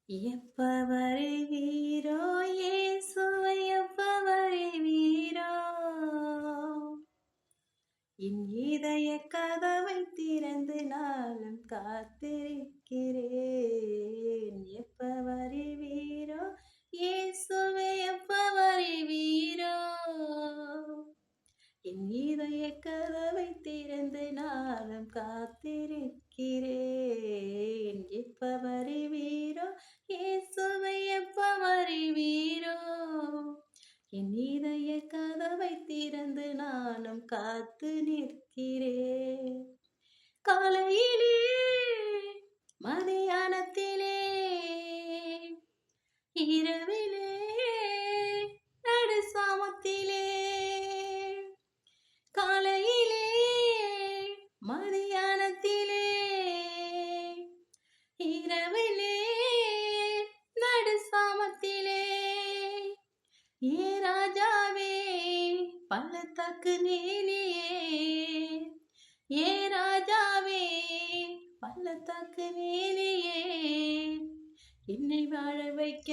எப்ப வருவீரோ இயேசுவை எப்ப வருவீரோ என் இதய கதவை திறந்து நாளும் காத்திருக்கிறேன். எப்ப வருவீரோ இயேசுவை எப்ப வருவீரோ என் இதய கதவை திறந்து நாளும் காத்திருக்கிறேன். எப்ப வருவீரோ இயேசுவை எப்ப வருவீரோ என் இதய கதவை திறந்து நானும் காத்து நிற்கிறேன். காலையிலே மதியானத்திலே இரவிலே நடு சாமத்திலே காலையிலே மதியானத்திலே இரவிலே நடு சாமத்திலே ஏ ராஜாவே பள்ளத்தாக்கு நீலியே ஏ ராஜாவே பள்ளத்தாக்கு நீலியே என்னை வாழ வைக்க